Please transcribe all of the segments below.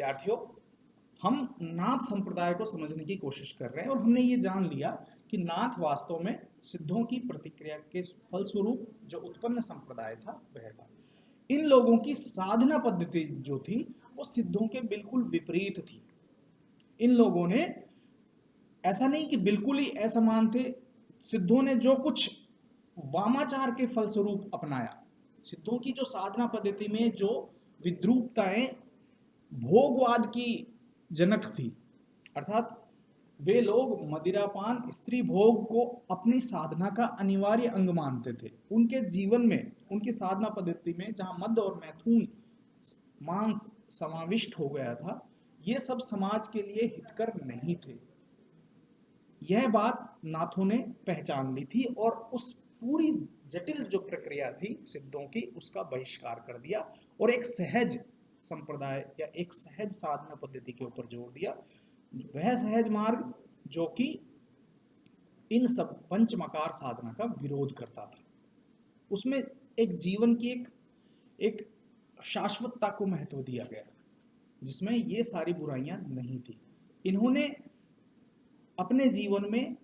विद्यार्थियों, हम नाथ संप्रदाय को समझने की कोशिश कर रहे हैं और हमने ये जान लिया कि नाथ वास्तव में सिद्धों की प्रतिक्रिया के फलस्वरूप जो उत्पन्न संप्रदाय था वह था। इन लोगों की साधना पद्धति जो थी वो सिद्धों के बिल्कुल विपरीत थी। इन लोगों ने ऐसा नहीं कि बिल्कुल ही असमान थे, सिद्धों ने जो कुछ वामाचार के फलस्वरूप अपनाया, सिद्धों की जो साधना पद्धति में जो विद्रूपताएं भोगवाद की जनक थी, अर्थात वे लोग मदिरापान स्त्री भोग को अपनी साधना का अनिवार्य अंग मानते थे। उनके जीवन में, उनकी साधना पद्धति में जहां मद और मैथुन मांस समाविष्ट हो गया था, ये सब समाज के लिए हितकर नहीं थे। यह बात नाथों ने पहचान ली थी और उस पूरी जटिल जो प्रक्रिया थी सिद्धों की, उसका बहिष्कार कर दिया और एक सहज संप्रदाय या एक सहज साधना पद्धति के ऊपर जोर दिया। वह सहज मार्ग जो कि इन सब पंचमकार साधना का विरोध करता था। उसमें एक जीवन की एक शाश्वतता को महत्व दिया गया जिसमें ये सारी बुराइयां नहीं थी। इन्होंने अपने जीवन में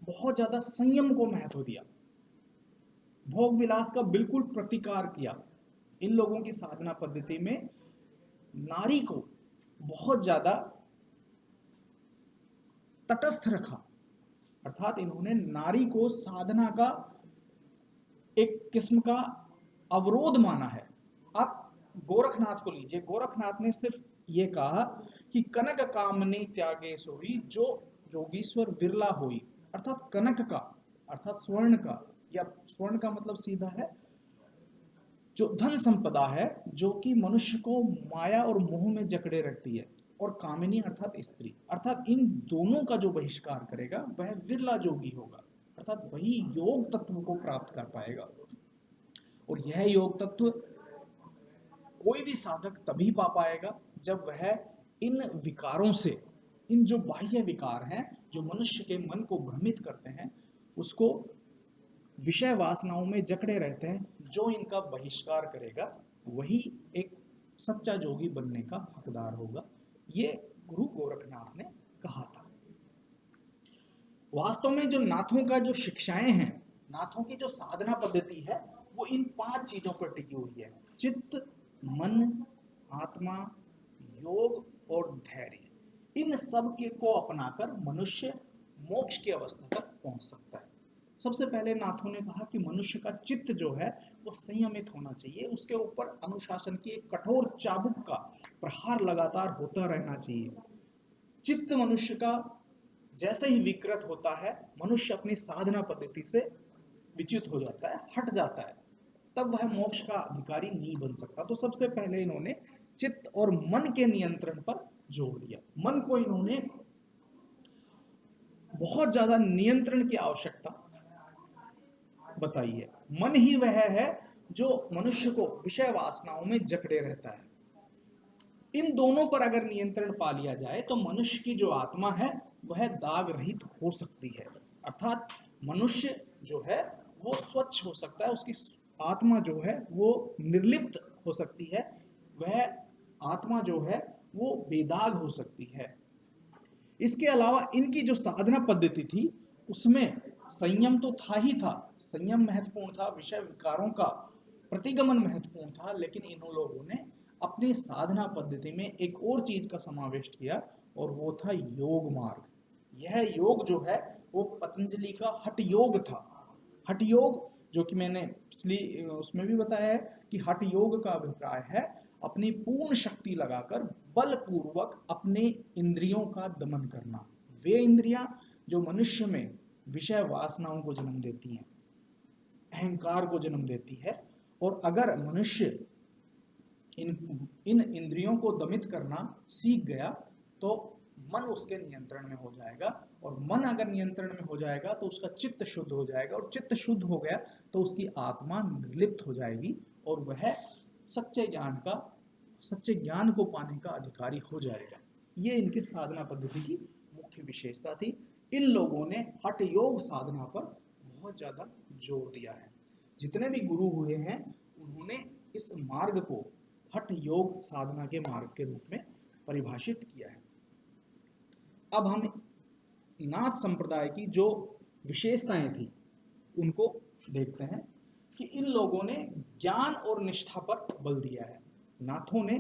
बहुत ज्यादा संयम को महत्व दिया, भोग विलास का बिल्कुल प्रतिकार किया। इन लोगों की साधना पद्धति में नारी को बहुत ज्यादा तटस्थ रखा, अर्थात इन्होंने नारी को साधना का एक किस्म का अवरोध माना है। आप गोरखनाथ को लीजिए, गोरखनाथ ने सिर्फ ये कहा कि कनक कामनी त्यागे सोई जो जोगीश्वर विरला होई, अर्थात कनक का अर्थात स्वर्ण का, या स्वर्ण का मतलब सीधा है जो धन संपदा है जो कि मनुष्य को माया और मोह में जकड़े रखती है, और कामिनी अर्थात स्त्री, अर्थात इन दोनों का जो बहिष्कार करेगा वह विरला जोगी होगा, अर्थात वही योग तत्व को प्राप्त कर पाएगा। और यह योग तत्व कोई भी साधक तभी पा पाएगा जब वह इन विकारों से, इन जो बाह्य विकार हैं जो मनुष्य के मन को भ्रमित करते हैं, उसको विषय वासनाओं में जकड़े रहते हैं, जो इनका बहिष्कार करेगा वही एक सच्चा जोगी बनने का हकदार होगा। ये गुरु गोरखनाथ ने कहा था। वास्तव में जो नाथों का जो शिक्षाएं हैं, नाथों की जो साधना पद्धति है, वो इन 5 चीजों पर टिकी हुई है: चित्त, मन, आत्मा, योग और धैर्य। इन सब के को अपनाकर मनुष्य मोक्ष की अवस्था तक पहुंच सकता है। सबसे पहले नाथों ने कहा कि मनुष्य का चित्त जो है वो संयमित होना चाहिए, उसके ऊपर अनुशासन की एक कठोर चाबुक का प्रहार लगातार होता रहना चाहिए। चित्त मनुष्य का जैसे ही विकृत होता है, मनुष्य अपनी साधना पद्धति से विच्युत हो जाता है, हट जाता है, तब वह मोक्ष का अधिकारी नहीं बन सकता। तो सबसे पहले इन्होंने चित्त और मन के नियंत्रण पर जोर दिया। मन को इन्होंने बहुत ज्यादा नियंत्रण की आवश्यकता बताई है। मन ही वह है जो मनुष्य को विषय वासनाओं में जकड़े रहता है। इन दोनों पर अगर नियंत्रण पा लिया जाए तो मनुष्य की जो आत्मा है वह दाग रहित हो सकती है, अर्थात मनुष्य जो है वो स्वच्छ हो सकता है, उसकी आत्मा जो है वो निर्लिप्त हो सकती है, वह आत्मा जो है वो बेदाग हो सकती है। इसके अलावा इनकी जो साधना पद्धति थी उसमें संयम तो था ही था, संयम महत्वपूर्ण था, विषय विकारों का प्रतिगमन महत्वपूर्ण था, लेकिन इन लोगों ने अपनी साधना पद्धति में एक और चीज का समावेश किया और वो था योग मार्ग। यह योग जो है वो पतंजलि का हठ योग था। हठ योग जो कि मैंने पिछली उसमें भी बताया है कि हठ योग का अभिप्राय है अपनी पूर्ण शक्ति लगाकर बलपूर्वक अपने इंद्रियों का दमन करना। वे इंद्रियां जो मनुष्य में विषय वासनाओं को जन्म देती हैं, अहंकार को जन्म देती है, और अगर मनुष्य इन इंद्रियों को दमित करना सीख गया तो मन उसके नियंत्रण में हो जाएगा, और मन अगर नियंत्रण में हो जाएगा तो उसका चित्त शुद्ध हो जाएगा, और चित्त शुद्ध हो गया तो उसकी आत्मा निर्लिप्त हो जाएगी और वह सच्चे ज्ञान को पाने का अधिकारी हो जाएगा। ये इनकी साधना पद्धति की मुख्य विशेषता थी। इन लोगों ने हठ योग साधना पर बहुत ज्यादा जोर दिया है। जितने भी गुरु हुए हैं उन्होंने इस मार्ग को हठ योग साधना के मार्ग के रूप में परिभाषित किया है। अब हम नाथ संप्रदाय की जो विशेषताएं थी उनको देखते हैं कि इन लोगों ने ज्ञान और निष्ठा पर बल दिया है। नाथों ने,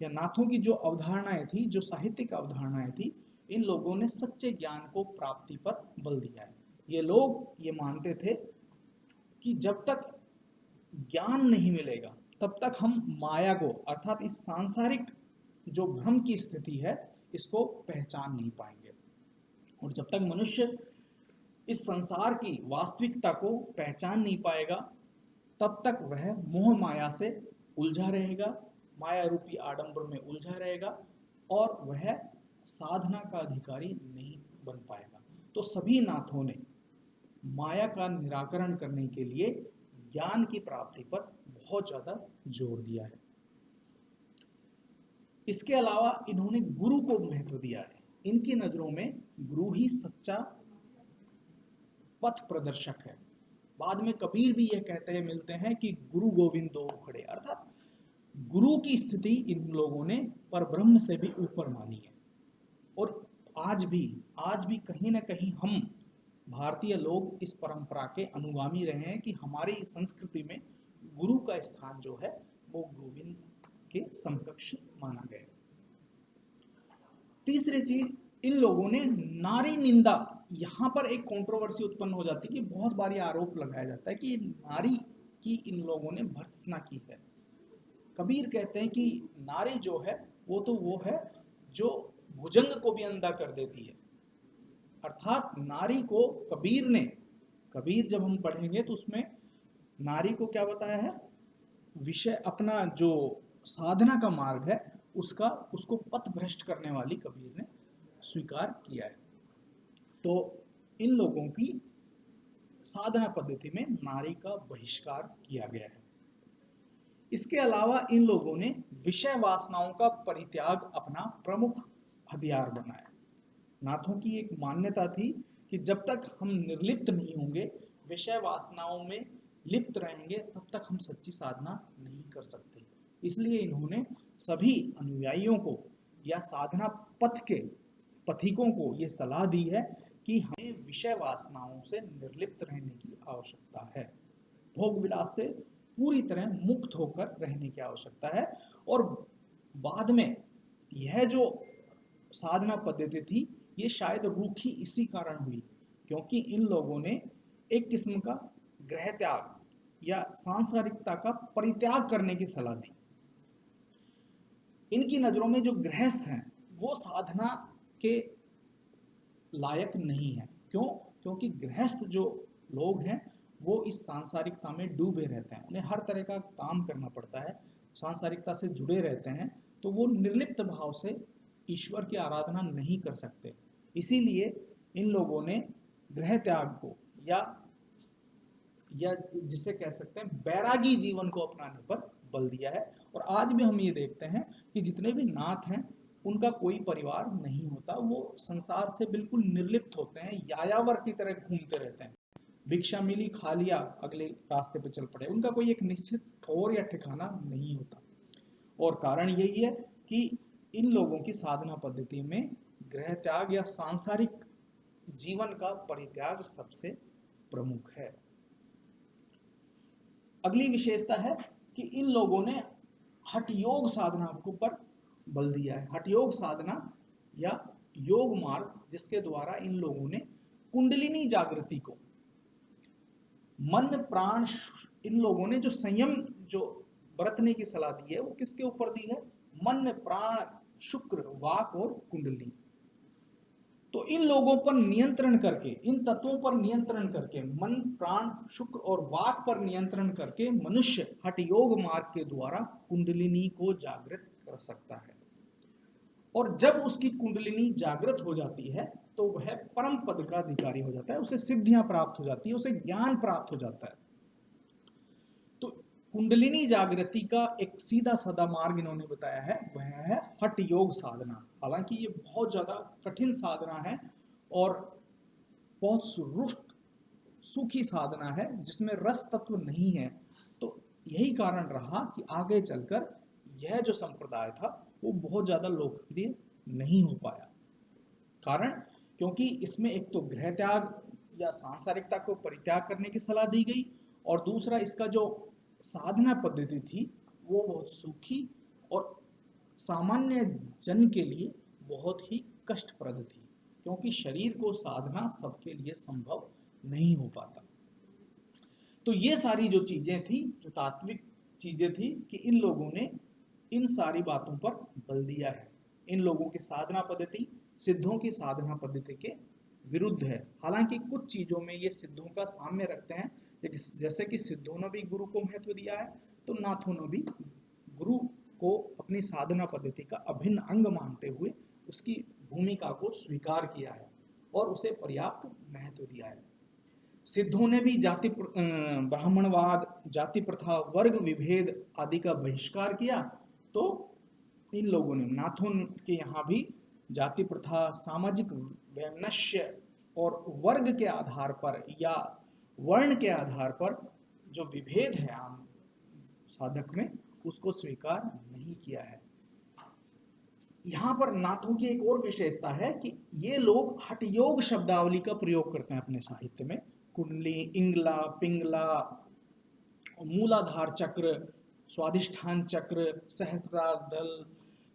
या नाथों की जो अवधारणाएं थी, जो साहित्यिक अवधारणाएं थी, इन लोगों ने सच्चे ज्ञान को प्राप्ति पर बल दिया है। ये लोग ये मानते थे कि जब तक ज्ञान नहीं मिलेगा तब तक हम माया को, अर्थात इस सांसारिक जो भ्रम की स्थिति है, इसको पहचान नहीं पाएंगे। और जब तक मनुष्य इस संसार की वास्तविकता को पहचान नहीं पाएगा तब तक वह मोह माया से उलझा रहेगा, माया रूपी आडंबर में उलझा रहेगा और वह साधना का अधिकारी नहीं बन पाएगा। तो सभी नाथों ने माया का निराकरण करने के लिए ज्ञान की प्राप्ति पर बहुत ज्यादा जोर दिया है। इसके अलावा इन्होंने गुरु को महत्व दिया है। इनकी नजरों में गुरु ही सच्चा पथ प्रदर्शक है। बाद में कबीर भी यह कहते हैं, मिलते हैं कि गुरु गोविंद दो खड़े, अर्थात गुरु की स्थिति इन लोगों ने परब्रह्म से भी ऊपर मानी है। और आज भी कहीं ना कहीं हम भारतीय लोग इस परंपरा के अनुगामी रहे हैं कि हमारी संस्कृति में गुरु का स्थान जो है वो गोविंद के समकक्ष माना गया। तीसरी चीज, इन लोगों ने नारी निंदा, यहां पर एक कंट्रोवर्सी उत्पन्न हो जाती है कि बहुत बारी आरोप लगाया जाता है कि नारी की इन लोगों ने भर्त्सना की है। कबीर कहते हैं कि नारी जो है वो है जो भुजंग को भी अंधा कर देती है। अर्थात नारी को कबीर जब हम पढ़ेंगे तो उसमें नारी को क्या बताया है, विषय अपना जो साधना का मार्ग है उसको पथ भ्रष्ट करने वाली कबीर ने स्वीकार किया है। तो इन लोगों की साधना पद्धति में नारी का बहिष्कार किया गया है। इसके अलावा इन लोगों ने विषय वासनाओं का परित्याग अपना प्रमुख हथियार बनाया। नाथों की एक मान्यता थी कि जब तक हम निर्लिप्त नहीं होंगे, विषय वासनाओं में लिप्त रहेंगे, तब तक हम सच्ची साधना नहीं कर सकते। इसलिए इन्होंने सभी अनुयायियों को या साधना पथ के पथिकों को ये सलाह दी है कि हमें विषय वासनाओं से निर्लिप्त रहने की आवश्यकता है, भोग विलास से पूरी तरह मुक्त होकर रहने की आवश्यकता है। और बाद में यह जो साधना पद्धति थी ये शायद रूखी इसी कारण हुई क्योंकि इन लोगों ने एक किस्म का गृह त्याग या सांसारिकता का परित्याग करने की सलाह दी। इनकी नजरों में जो गृहस्थ हैं वो साधना के लायक नहीं है। क्यों? क्योंकि गृहस्थ जो लोग हैं वो इस सांसारिकता में डूबे रहते हैं, उन्हें हर तरह का काम करना पड़ता है, सांसारिकता से जुड़े रहते हैं, तो वो निर्लिप्त भाव से ईश्वर की आराधना नहीं कर सकते। इसीलिए इन लोगों ने गृह त्याग को या जिसे कह सकते हैं बैरागी जीवन को अपनाने पर बल दिया है। और आज भी हम ये देखते हैं कि जितने भी नाथ हैं उनका कोई परिवार नहीं होता, वो संसार से बिल्कुल निर्लिप्त होते हैं, यायावर की तरह घूमते रहते हैं, भिक्षा मिली खा लिया अगले रास्ते पे चल पड़े, उनका कोई एक निश्चित ठौर या ठिकाना नहीं होता। और कारण यही है कि इन लोगों की साधना पद्धति में गृह त्याग या सांसारिक जीवन का परित्याग सबसे प्रमुख है। अगली विशेषता है कि इन लोगों ने हठ योग साधना को पर बल दिया है। हठ योग साधना या योग मार्ग जिसके द्वारा इन लोगों ने कुंडलिनी जागृति को, मन प्राण, इन लोगों ने जो संयम जो बरतने की सलाह दी है वो किसके ऊपर दी है? मन प्राण शुक्र वाक और कुंडली। तो इन लोगों पर नियंत्रण करके, इन तत्वों पर नियंत्रण करके, मन प्राण शुक्र और वाक पर नियंत्रण करके मनुष्य हठ योग मार्ग के द्वारा कुंडलिनी को जागृत कर सकता है। और जब उसकी कुंडलिनी जागृत हो जाती है तो वह परम पद का अधिकारी हो जाता है, उसे सिद्धियां प्राप्त हो जाती है, उसे ज्ञान प्राप्त हो जाता है। तो कुंडलिनी जागृति का एक सीधा साधा मार्ग इन्होंने बताया है, वह है हठ योग साधना। हालांकि ये बहुत ज्यादा कठिन साधना है और बहुत रुष्ट सूखी साधना है जिसमें रस तत्व नहीं है। तो यही कारण रहा कि आगे चलकर यह जो संप्रदाय था वो बहुत ज़्यादा लोकप्रिय नहीं हो पाया। कारण, क्योंकि इसमें एक तो गृह त्याग या सांसारिकता को परित्याग करने की सलाह दी गई, और दूसरा इसका जो साधना पद्धति थी वो बहुत सूखी और सामान्य जन के लिए बहुत ही कष्टप्रद थी, क्योंकि शरीर को साधना सबके लिए संभव नहीं हो पाता। तो ये सारी जो चीजें थी, जो तात्विक चीजें थी, कि इन लोगों ने इन सारी बातों पर बल दिया है। इन लोगों की साधना पद्धति सिद्धों की साधना पद्धति के विरुद्ध है। हालांकि कुछ चीजों में ये सिद्धों का साम्य रखते हैं, जैसे कि सिद्धों ने भी गुरु को महत्व दिया है, तो नाथों ने भी गुरु को अपनी साधना पद्धति का अभिन्न अंग मानते हुए उसकी भूमिका को स्वीकार किया है और उसे पर्याप्त महत्व दिया है। सिद्धों ने भी ब्राह्मणवाद, जाति प्रथा, वर्ग विभेद आदि का बहिष्कार किया, तो इन लोगों ने, नाथों के यहाँ भी जाति प्रथा, सामाजिक वैमनस्य और वर्ग के आधार पर या वर्ण के आधार पर जो विभेद है आम साधक में, उसको स्वीकार नहीं किया है। यहाँ पर नाथों की एक और विशेषता है कि ये लोग हठयोग शब्दावली का प्रयोग करते हैं अपने साहित्य में। कुंडली, इंगला, पिंगला, मूलाधार चक्र, स्वाधिष्ठान चक्र, सहस्त्रार दल,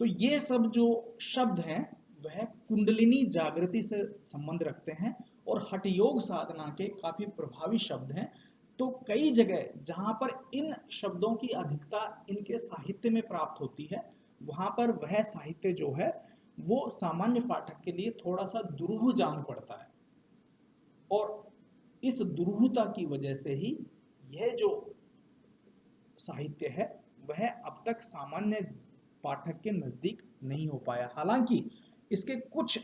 तो ये सब जो शब्द हैं वह कुंडलिनी जागृति से संबंध रखते हैं और हठयोग साधना के काफी प्रभावी शब्द हैं। तो कई जगह जहां पर इन शब्दों की अधिकता इनके साहित्य में प्राप्त होती है, वहां पर वह साहित्य जो है वो सामान्य पाठक के लिए थोड़ा सा दुरूह जान पड़ता है, और इस दुरूहता की वजह से ही यह जो साहित्य है वह अब तक सामान्य पाठक के नजदीक नहीं हो पाया। हालांकि इसके कुछ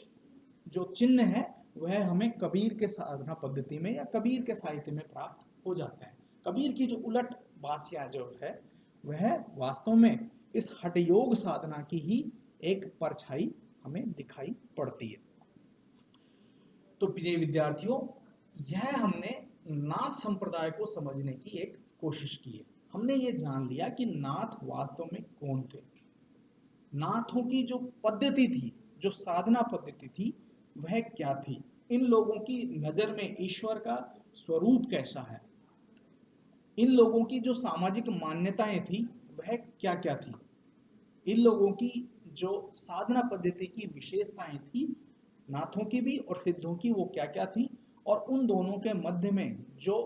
जो चिन्ह है वह हमें कबीर के साधना पद्धति में या कबीर के साहित्य में प्राप्त हो जाते हैं। कबीर की जो उलट बासियां जो है वह वास्तव में इस हठयोग साधना की ही एक परछाई हमें दिखाई पड़ती है। तो प्रिय विद्यार्थियों, यह हमने नाथ संप्रदाय को समझने की एक कोशिश की है। हमने ये जान लिया कि नाथ वास्तव में कौन थे, नाथों की जो पद्धति थी, जो साधना पद्धति थी, वह क्या थी, इन लोगों की नजर में ईश्वर का स्वरूप कैसा है, इन लोगों की जो सामाजिक मान्यताएं थी वह क्या क्या थी, इन लोगों की जो साधना पद्धति की विशेषताएं थी, नाथों की भी और सिद्धों की, वो क्या क्या थी, और उन दोनों के मध्य में जो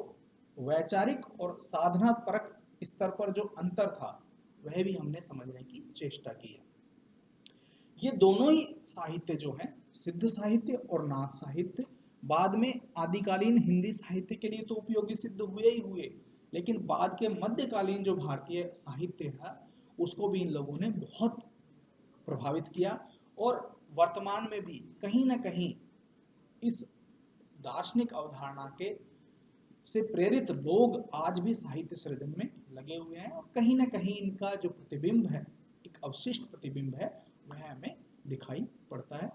वैचारिक और साधना परक स्तर पर जो अंतर था वह भी हमने समझने की चेष्टा की है। ये दोनों ही साहित्य जो हैं, सिद्ध साहित्य और नाथ साहित्य, बाद में आदिकालीन हिंदी साहित्य के लिए तो उपयोगी सिद्ध हुए ही हुए, लेकिन बाद के मध्यकालीन जो भारतीय साहित्य है उसको भी इन लोगों ने बहुत प्रभावित किया, और वर्तमान में भी कहीं ना कहीं इस दार्शनिक अवधारणा के से प्रेरित लोग आज भी साहित्य सृजन में लगे हुए हैं, और कहीं ना कहीं इनका जो प्रतिबिंब है, एक अवशिष्ट प्रतिबिंब है, वह हमें दिखाई पड़ता है।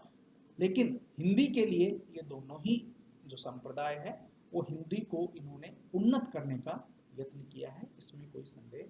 लेकिन हिंदी के लिए ये दोनों ही जो संप्रदाय है वो हिंदी को इन्होंने उन्नत करने का यत्न किया है, इसमें कोई संदेह